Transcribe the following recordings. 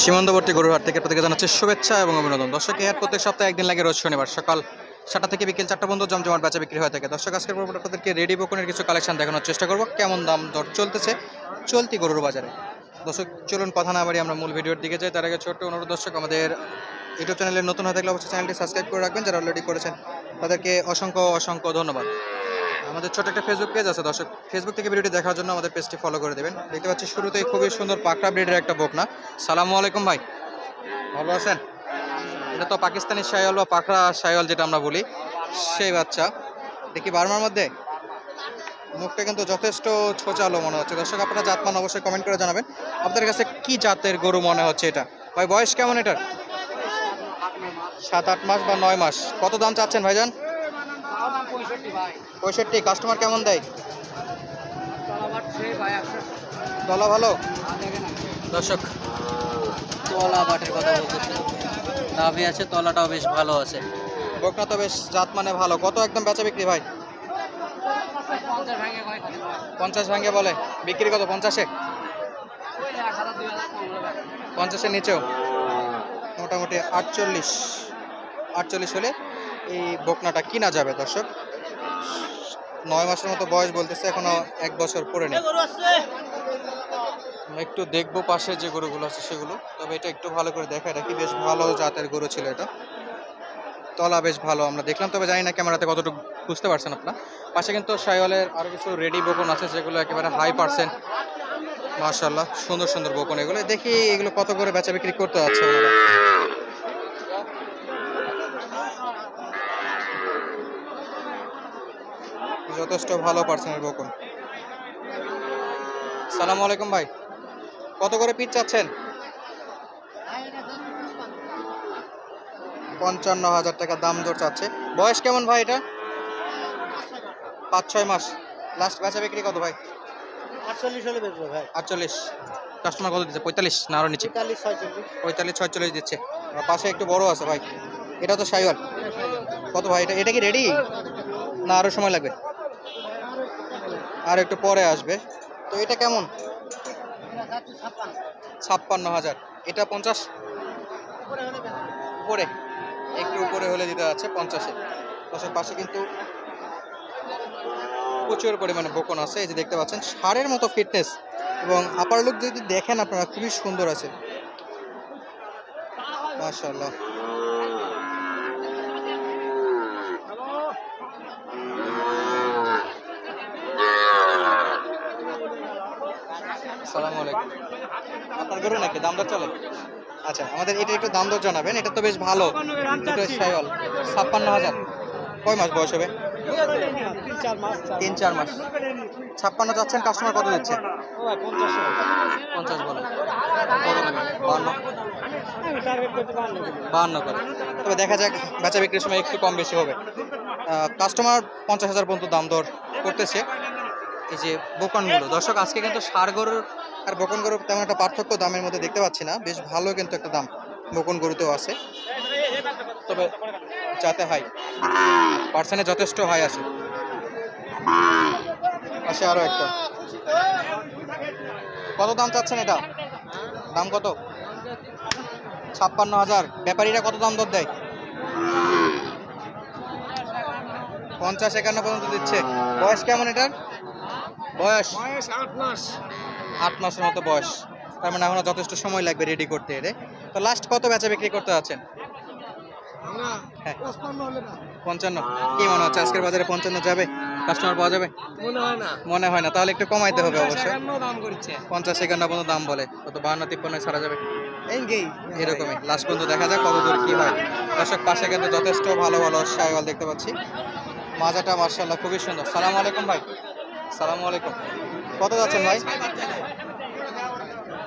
সীমান্তবর্তী গরুর হাট থেকে প্রত্যেকে জানাচ্ছে শুভেচ্ছা এবং অভিনন্দন। দর্শক, এই হাট প্রত্যেক সপ্তাহে একদিন লাগে, রোজ শনিবার সকাল 7টা থেকে বিকেল 4টা পর্যন্ত জমজমাট বেচা বিক্রি হয়ে থাকে। দর্শক, আজকের পর্ব আপনাদেরকে রেডি বকনের কিছু কালেকশন দেখানোর চেষ্টা করব, কেমন দাম দর চলতেছে চলতি গরুর বাজারে। দর্শক, চলুন কথা না বাড়ি আমরা মূল ভিডিওর দিকে যাই। তার আগে ছোট্ট অনুরোধ, দর্শক আমাদের ইউটিউব চ্যানেলে নতুন হয়ে থাকলে অবশ্যই চ্যানেলটি সাবস্ক্রাইব করে রাখবেন। যারা অলরেডি করেছেন তাদেরকে অসংখ্য অসংখ্য ধন্যবাদ। আমাদের ছোট একটা ফেসবুক পেজ আছে, দর্শক ফেসবুক থেকে ভিডিওটি দেখার জন্য আমাদের পেজটি ফলো করে দেবেন। দেখতে পাচ্ছি শুরুতেই খুবই সুন্দর পাকড়া ব্রিডের একটা বকনা। সালামু আলাইকুম ভাই, ভালো আছেন? এটা তো পাকিস্তানি শাইওয়াল বা পাকড়া শাইওয়াল যেটা আমরা বলি, সেই বাচ্চা। দেখি বার্মার মধ্যে মুখটা কিন্তু যথেষ্ট ছোচালো মনে হচ্ছে। দর্শক, আপনারা জাতমান অবশ্যই কমেন্ট করে জানাবেন আপনাদের কাছে কি জাতের গরু মনে হচ্ছে এটা। ভাই, বয়স কেমন এটার? 7-8 মাস বা 9 মাস। কত দাম চাচ্ছেন ভাইজান? 65। কাস্টমার কেমন দেয়? তলা ভালো। দর্শক, তলা বাটের কথা বলতেছি, নাভি আছে, তলাটাও বেশ ভালো আছে। বকনা তো বেশ জাত মানে ভালো। কত একদম বেচা বিক্রি ভাই? 50 ভাঙে বলে, বিক্রি কত? 50-এ? 50-এর নিচেও? মোটামুটি 48 হলে এই বকনাটা কিনা যাবে। দর্শক, 9 মাসের মতো বয়স বলতেছে, এখনো 1 বছর পরে নেই। একটু দেখবো পাশে যে গরুগুলো আছে সেগুলো, তবে এটা একটু ভালো করে দেখায় রাখি, বেশ ভালো জাতের গরু ছিল এটা। তলা বেশ ভালো আমরা দেখলাম, তবে জানি না ক্যামেরাতে কতটুকু বুঝতে পারছেন আপনারা। পাশে কিন্তু শাইওয়ালের আরও কিছু রেডি বকন আছে যেগুলো একেবারে হাই পার্সেন্ট, মাশাআল্লাহ সুন্দর সুন্দর বকন। এগুলো দেখি এগুলো কত করে বেচা বিক্রি করতে যাচ্ছে ওনারা। যথেষ্ট ভালো পার্সেন্টের বকন। সালামু আলাইকুম ভাই, কত করে পিস চাচ্ছেন? 55,000 টাকা দাম দর চাচ্ছে। বয়স কেমন ভাই এটা? 5-6 মাস। লাস্ট বেচা বিক্রি কত ভাই? 48 হলে বেচবো ভাই। 48। কাস্টমার কত দিচ্ছে? 45 না আরো নিচে? 45-46 দিচ্ছে। আর পাশে একটু বড় আছে ভাই, এটা তো শাইওয়াল। কত ভাই এটা? এটা কি রেডি না আরো সময় লাগবে? আর একটু পরে আসবে। তো এটা কেমন? 56,000। এটা 50 উপরে, একটু উপরে হলে দিতে যাচ্ছে 50-এ। পাশের পাশে কিন্তু প্রচুর পরিমাণে বকন আছে, এই যে দেখতে পাচ্ছেন, ষাঁড়ের মতো ফিটনেস এবং আপার লুক যদি দেখেন আপনারা, খুবই সুন্দর আছে মাশাআল্লাহ। আসসালামু আলাইকুম। আপনার গরু নাকি দাম দর চলে? আচ্ছা, আমাদের এটা একটু দাম দর জানাবেন। এটা তো বেশ ভালো, দুটো শাইওয়াল। 56,000। কয় মাস বয়স হবে? 3-4 মাস। 56 চাচ্ছেন, কাস্টমার কত দিচ্ছে? 50 বলে। কত নেবেন? 52 করে। তবে দেখা যাক, বেচা বিক্রির সময় একটু কম বেশি হবে। কাস্টমার 50,000 পর্যন্ত দাম দর করতেছে। এই যে বকনগুলো, দর্শক আজকে কিন্তু ষাঁড় গরুর আর বকন গরুর তেমন একটা পার্থক্য দামের মধ্যে দেখতে পাচ্ছি না। বেশ ভালো কিন্তু একটা দাম বকন গরুতেও আছে, তবে যাতে হাই পার্সেন্টে যথেষ্ট হাই আছে। আসে আরো একটা। কত দাম চাচ্ছেন এটা? দাম কত? 56,000। ব্যাপারীরা কত দাম দর দেয়? 50-51 পর্যন্ত দিচ্ছে। বয়স কেমন এটার? বয়স 8 মাসের মতো বয়স। তার মানে এখনো যথেষ্ট সময় লাগবে রেডি করতে এর। তো লাস্ট কত বেচা বিক্রি করতে যাচ্ছেন? হ্যাঁ, 55। কি মনে হচ্ছে আজকের বাজারে 55 যাবে? কাস্টমার পাওয়া যাবে? মনে হয় না। তাহলে একটু কমাইতে হবে অবশ্যই। 50-51 পর্যন্ত দাম বলে, কত 52-53 ছাড়া যাবে এরকমই। লাস্ট পর্যন্ত দেখা যাক কত দূর কি হয়। দর্শক, পাশে কিন্তু যথেষ্ট ভালো ভালো শাইওয়াল দেখতে পাচ্ছি। মাজাটা মাশাআল্লাহ খুবই সুন্দর। সালাম আলাইকুম ভাই। সালামু আলাইকুম। কত যাচ্ছেন ভাই?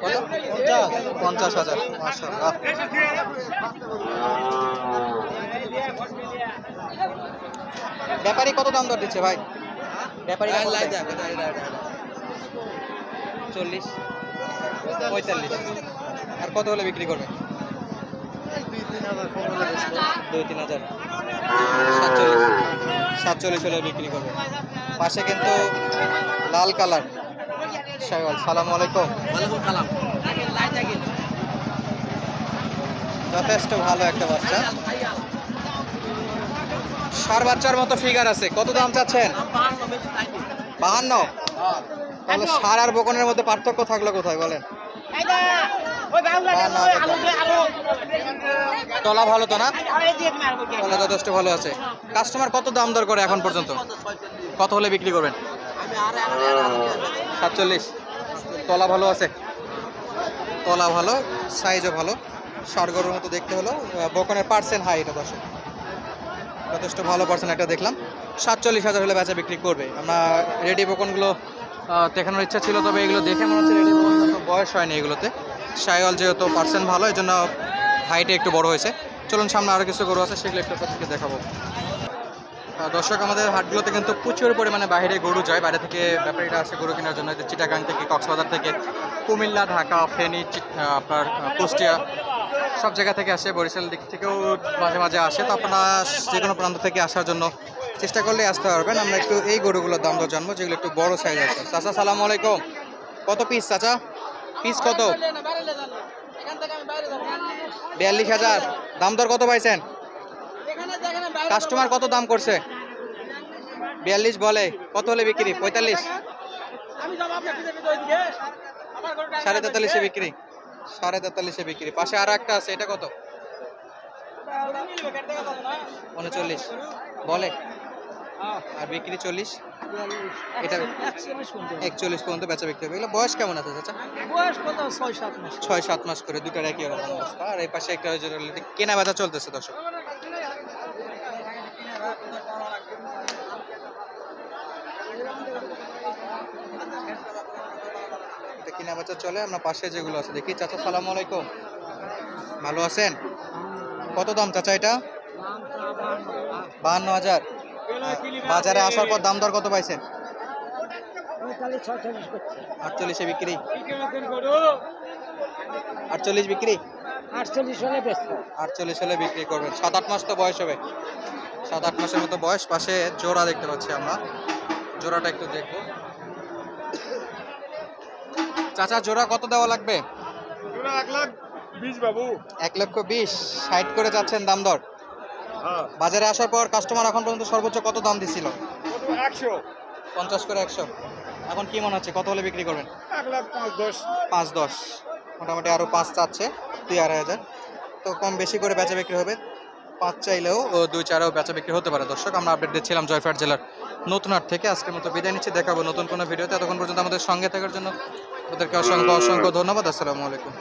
কত? 50,000। মাশাআল্লাহ। ব্যাপারী কত দাম দর দিচ্ছে ভাই? ব্যাপারী 40, 45। আর কত হলে বিক্রি করবে? 2-3 হাজার। 47 হলে বিক্রি করবে। পাশে কিন্তু লাল কালার শাইওয়াল। সালামু আলাইকুম। ওয়ালাইকুম সালাম। যথেষ্ট ভালো একটা বাচ্চা, ষাঁড় বাচ্চার মতো ফিগার আছে। কত দাম চাচ্ছেন? 52। তাহলে ষাঁড় আর বকনের মধ্যে পার্থক্য থাকলো কোথায় বলেন? তলা ভালো তো না? তলা যথেষ্ট ভালো আছে। কাস্টমার কত দাম দর করে এখন পর্যন্ত? কত হলে বিক্রি করবেন? 47। তলা ভালো আছে, তলা ভালো, সাইজও ভালো, ষাঁড় গরুর মতো দেখতে হলো। বকনের পার্সেন্ট হাই, এটা দর্শক যথেষ্ট ভালো পার্সেন্ট একটা দেখলাম। 47,000 হলে বেচা বিক্রি করবে। আমরা রেডি বকনগুলো দেখানোর ইচ্ছা ছিল, তবে এগুলো দেখে মনে হচ্ছে রেডি বকন বয়স হয়নি এগুলোতে। সাইওয়াল যেহেতু পার্সেন্ট ভালো, এই জন্য হাইটে একটু বড় হয়েছে। চলুন সামনে আরও কিছু গরু আছে, সেগুলো একটু আপনাদেরকে দেখাবো। দর্শক, আমাদের হাটগুলোতে কিন্তু প্রচুর পরিমাণে বাইরে গরু যায়, বাইরে থেকে ব্যাপারীরা আসে গরু কেনার জন্য। চিটাগাং থেকে, কক্সবাজার থেকে, কুমিল্লা, ঢাকা, ফেনী, আপনার কুষ্টিয়া, সব জায়গা থেকে আসে। বরিশাল দিক থেকেও মাঝে মাঝে আসে। তো আপনারা যে কোনো প্রান্ত থেকে আসার জন্য চেষ্টা করলে আসতে পারবেন। আমরা একটু এই গরুগুলোর দাম দর জানবো, যেগুলো একটু বড় সাইজ আছে। চাচা সালামু আলাইকুম। কত পিস চাচা? পিস কত? 42,000। দাম দর কত পাইছেন? কাস্টমার কত দাম করছে? 42 বলে। কত হলে বিক্রি? 45। 43.5-এ বিক্রি। 43.5-এ বিক্রি। পাশে আর একটা আছে, এটা কত? 39 বলে, আর বিক্রি 40। এটা 41 পর্যন্ত বেচা বিক্রি হবে। এগুলো বয়স কেমন আছে চাচা? বয়স কত? 6-7 মাস। 6-7 মাস করে, দুটার একই রকম অবস্থা। আর এই পাশে একটা কেনা বেচা চলতেছে দর্শক। এটা কেনা বেচা চলে। আমরা পাশে যেগুলো আছে দেখি। চাচা সালামু আলাইকুম, ভালো আছেন? কত দাম চাচা এটা? 52,000। বাজারে আসার পর দাম দর কত পাইছেন? 48-এ বিক্রি। 48 বিক্রি। 48 হলে বিক্রি করবেন। 7-8 মাস তো বয়স হবে, 7-8 মাসের মতো বয়স। পাশে জোড়া দেখতে পাচ্ছি আমরা, জোড়াটা একটু দেখবো। চাচা জোড়া কত দেওয়া লাগবে? 1,20,000 বাবু। 1,20,000। 60 করে যাচ্ছেন দাম দর? বাজারে আসার পর কাস্টমার এখন পর্যন্ত সর্বোচ্চ কত দাম দিছিল? 100। 50 করে 100। এখন কি মনে হচ্ছে কত হলে বিক্রি করবেন? 1,05,10। 5-10, মোটামুটি আরও 5 চাচ্ছে, 2-2,500। তো কম বেশি করে বেচা বিক্রি হবে। 5 চাইলেও 2-4-এও বেচা বিক্রি হতে পারে। দর্শক, আমরা আপডেট দিচ্ছিলাম জয়ফাট জেলার নতুন হাট থেকে। আজকের মতো বিদায় নিচ্ছি, দেখাবো নতুন কোনো ভিডিওতে। ততক্ষণ পর্যন্ত আমাদের সঙ্গে থাকার জন্য ওদেরকে অসংখ্য অসংখ্য ধন্যবাদ। আসসালামু আলাইকুম।